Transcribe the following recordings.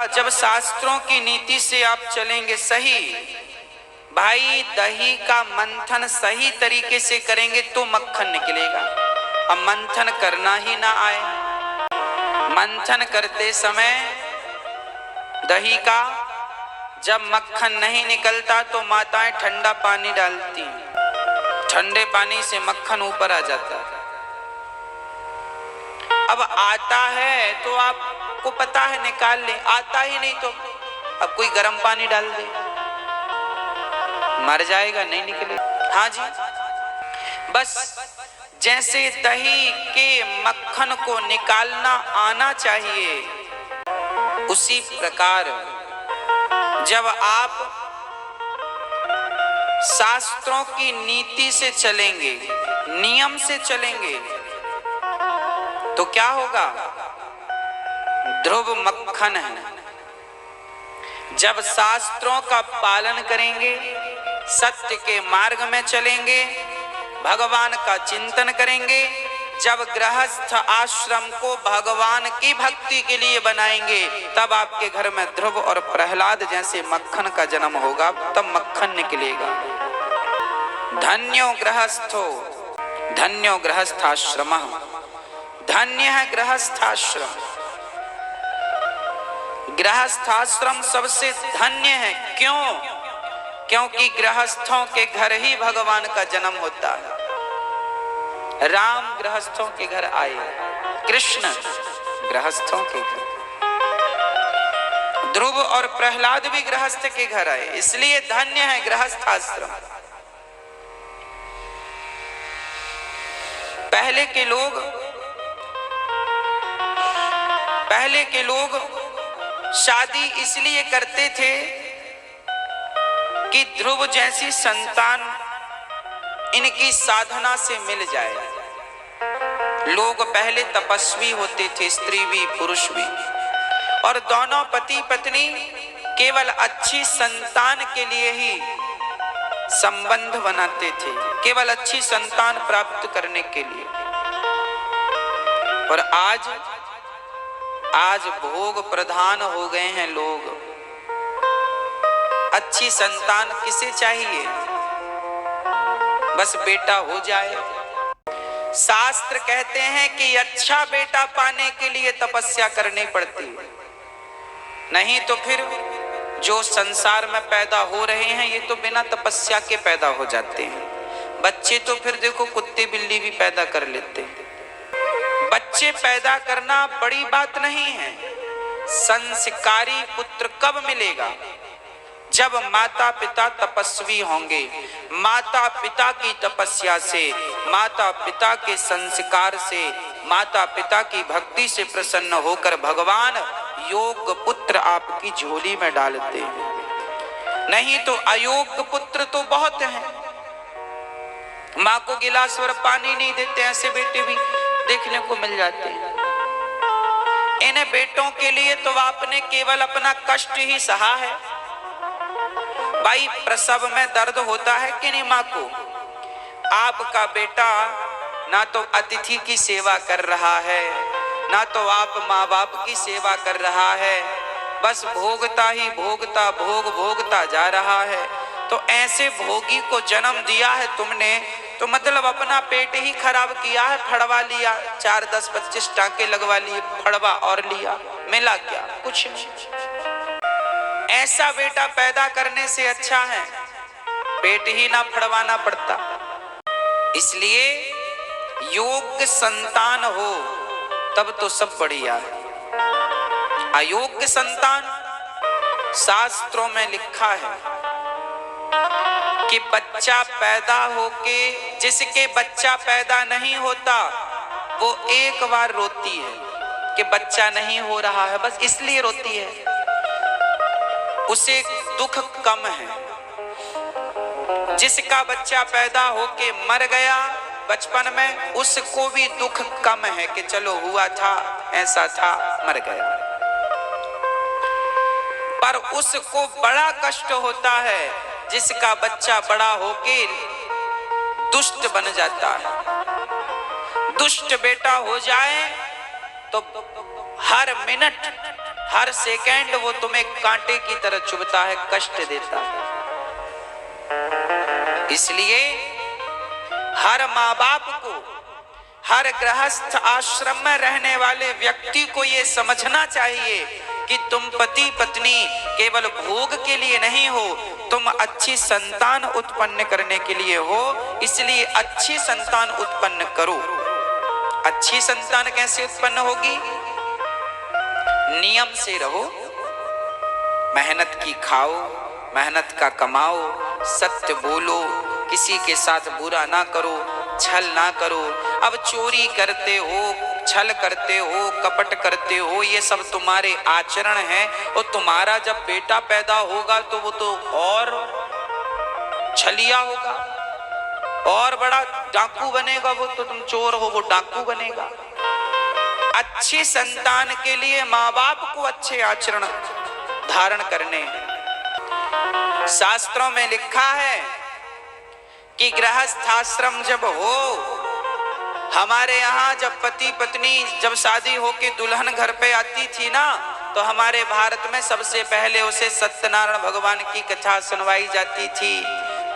जब शास्त्रों की नीति से आप चलेंगे सही, भाई दही का मंथन सही तरीके से करेंगे तो मक्खन निकलेगा। अब मंथन करना ही ना आए, मंथन करते समय दही का जब मक्खन नहीं निकलता तो माताएं ठंडा पानी डालती हैं, ठंडे पानी से मक्खन ऊपर आ जाता है। अब आता है तो आपको पता है निकाल ले, आता ही नहीं तो अब कोई गर्म पानी डाल दे, मर जाएगा, नहीं निकलेगा। हाँ जी, बस जैसे दही के मक्खन को निकालना आना चाहिए, उसी प्रकार जब आप शास्त्रों की नीति से चलेंगे, नियम से चलेंगे, तो क्या होगा? ध्रुव मक्खन है। जब शास्त्रों का पालन करेंगे, सत्य के मार्ग में चलेंगे, भगवान का चिंतन करेंगे, जब गृहस्थ आश्रम को भगवान की भक्ति के लिए बनाएंगे, तब आपके घर में ध्रुव और प्रहलाद जैसे मक्खन का जन्म होगा, तब मक्खन निकलेगा। धन्यो गृहस्थो, धन्यो गृहस्थाश्रमः, धन्य है गृहस्थाश्रम। गृहस्थाश्रम सबसे धन्य है। क्यों? क्योंकि गृहस्थों के घर ही भगवान का जन्म होता है। राम गृहस्थों के घर आए, कृष्ण गृहस्थों के घर, ध्रुव और प्रहलाद भी गृहस्थ के घर आए, इसलिए धन्य है गृहस्थाश्रम। पहले के लोग शादी इसलिए करते थे कि ध्रुव जैसी संतान इनकी साधना से मिल जाए। लोग पहले तपस्वी होते थे, स्त्री भी पुरुष भी, और दोनों पति पत्नी केवल अच्छी संतान के लिए ही संबंध बनाते थे, केवल अच्छी संतान प्राप्त करने के लिए। और आज भोग प्रधान हो गए हैं लोग। अच्छी संतान किसे चाहिए? बस बेटा हो जाए। शास्त्र कहते हैं कि अच्छा बेटा पाने के लिए तपस्या करनी पड़ती है, नहीं तो फिर जो संसार में पैदा हो रहे हैं ये तो बिना तपस्या के पैदा हो जाते हैं। बच्चे तो फिर देखो कुत्ते बिल्ली भी पैदा कर लेते हैं। बच्चे पैदा करना बड़ी बात नहीं है। संस्कारी पुत्र कब मिलेगा? जब माता पिता तपस्वी होंगे। माता पिता की तपस्या से, माता पिता के संस्कार से, माता पिता की भक्ति से प्रसन्न होकर भगवान योग्य पुत्र आपकी झोली में डालते हैं। नहीं तो अयोग्य पुत्र तो बहुत हैं। माँ को गिलास भर पानी नहीं देते, ऐसे बेटे भी देखने को मिल जाते हैं। इन बेटों के लिए तो आपने केवल अपना कष्ट ही सहा है। भाई प्रसव में दर्द होता है कि नहीं माँ को? आपका बेटा ना तो अतिथि की सेवा कर रहा है, ना तो आप माँ बाप की सेवा कर रहा है, बस भोगता ही भोगता, भोगता जा रहा है। तो ऐसे भोगी को जन्म दिया है तुमने, तो मतलब अपना पेट ही खराब किया है। फड़वा लिया, 4, 10, 25 टांके लगवा लिए, फड़वा और लिया, मिला क्या? कुछ नहीं। ऐसा बेटा पैदा करने से अच्छा है पेट ही ना फड़वाना पड़ता। इसलिए योग्य संतान हो तब तो सब बढ़िया है। अयोग्य संतान, शास्त्रों में लिखा है कि बच्चा पैदा होके, जिसके बच्चा पैदा नहीं होता वो एक बार रोती है कि बच्चा नहीं हो रहा है, बस इसलिए रोती है, उसे दुख कम है। जिसका बच्चा पैदा होके मर गया बचपन में, उसको भी दुख कम है कि चलो हुआ था, ऐसा था, मर गया। पर उसको बड़ा कष्ट होता है जिसका बच्चा बड़ा होके दुष्ट बन जाता है। दुष्ट बेटा हो जाए तो हर मिनट हर सेकंड वो तुम्हें कांटे की तरह चुभता है, कष्ट देता है। इसलिए हर माँ बाप को, हर गृहस्थ आश्रम में रहने वाले व्यक्ति को यह समझना चाहिए कि तुम पति पत्नी केवल भोग के लिए नहीं हो, तुम अच्छी संतान उत्पन्न करने के लिए हो। इसलिए अच्छी संतान उत्पन्न करो। अच्छी संतान कैसे उत्पन्न होगी? नियम से रहो, मेहनत की खाओ, मेहनत का कमाओ, सत्य बोलो, किसी के साथ बुरा ना करो, छल ना करो। अब चोरी करते हो, छल करते हो, कपट करते हो, ये सब तुम्हारे आचरण हैं। और तुम्हारा जब बेटा पैदा होगा तो वो तो और छलिया होगा, और बड़ा डाकू बनेगा। वो तो तुम चोर हो, वो डाकू बनेगा। अच्छी संतान के लिए माँ बाप को अच्छे आचरण धारण करने हैं। शास्त्रों में लिखा है कि गृहस्थ आश्रम जब हो, हमारे यहाँ जब पति पत्नी जब शादी होके दुल्हन घर पे आती थी ना, तो हमारे भारत में सबसे पहले उसे सत्यनारायण भगवान की कथा सुनवाई जाती थी।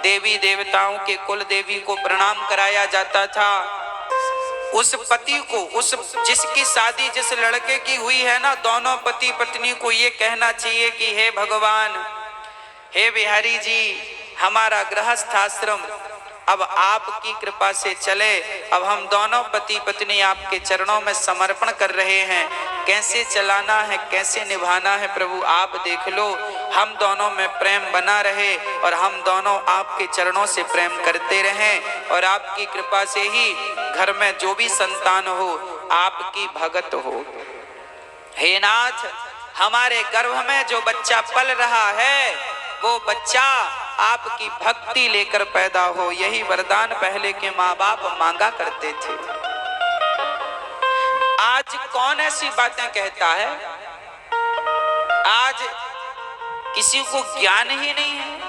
देवी देवताओं के कुल देवी को प्रणाम कराया जाता था। उस पति को, उस जिसकी शादी जिस लड़के की हुई है ना, दोनों पति पत्नी को ये कहना चाहिए कि हे भगवान, हे बिहारी जी, हमारा गृहस्थ आश्रम अब आपकी कृपा से चले। अब हम दोनों पति पत्नी आपके चरणों में समर्पण कर रहे हैं। कैसे चलाना है, कैसे निभाना है प्रभु आप देख लो। हम दोनों में प्रेम बना रहे और हम दोनों आपके चरणों से प्रेम करते रहें, और आपकी कृपा से ही घर में जो भी संतान हो आपकी भगत हो। हे नाथ, हमारे गर्भ में जो बच्चा पल रहा है वो बच्चा आपकी भक्ति लेकर पैदा हो। यही वरदान पहले के माँ बाप मांगा करते थे। आज कौन ऐसी बातें कहता है? आज किसी को ज्ञान ही नहीं है।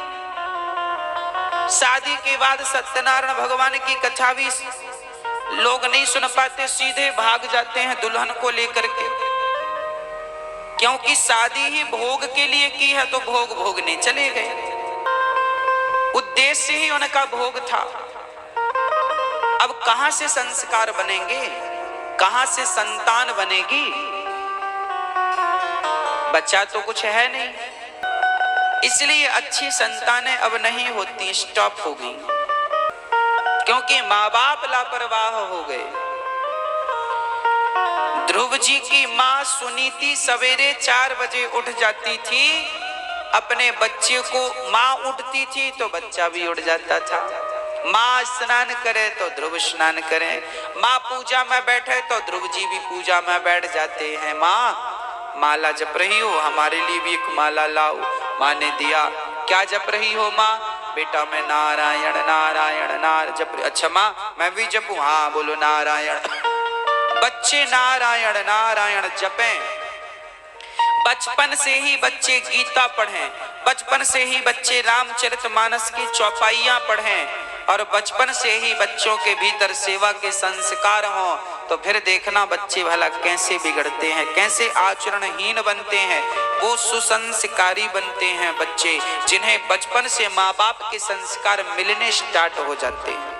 शादी के बाद सत्यनारायण भगवान की कथा भी लोग नहीं सुन पाते, सीधे भाग जाते हैं दुल्हन को लेकर के। क्योंकि शादी ही भोग के लिए की है, तो भोग भोगने चले गए। उद्देश्य ही उनका भोग था। अब कहां से संस्कार बनेंगे, कहां से संतान बनेगी? बच्चा तो कुछ है नहीं। इसलिए अच्छी संतानें अब नहीं होती, स्टॉप हो गई, क्योंकि माँ बाप लापरवाह हो गए। ध्रुव जी की माँ सुनीति सवेरे 4 बजे उठ जाती थी। अपने बच्चे को, माँ उठती थी तो बच्चा भी उठ जाता था। माँ स्नान करे तो ध्रुव स्नान करे, माँ पूजा में बैठे तो ध्रुव जी भी पूजा में बैठ जाते हैं। माँ माला जप रही हो, हमारे लिए भी एक माला लाओ। माँ ने दिया। क्या जप रही हो माँ? बेटा मैं नारायण नारायण नारायण जप। अच्छा माँ मैं भी जपूं? हाँ बोलो नारायण। बच्चे नारायण नारायण जपें। बचपन से ही बच्चे गीता पढ़ें, बचपन से ही बच्चे रामचरितमानस की चौपाइयां पढ़ें, और बचपन से ही बच्चों के भीतर सेवा के संस्कार हों। तो फिर देखना बच्चे भला कैसे बिगड़ते हैं, कैसे आचरणहीन बनते हैं। वो सुसंस्कारी बनते हैं बच्चे, जिन्हें बचपन से माँ बाप के संस्कार मिलने स्टार्ट हो जाते हैं।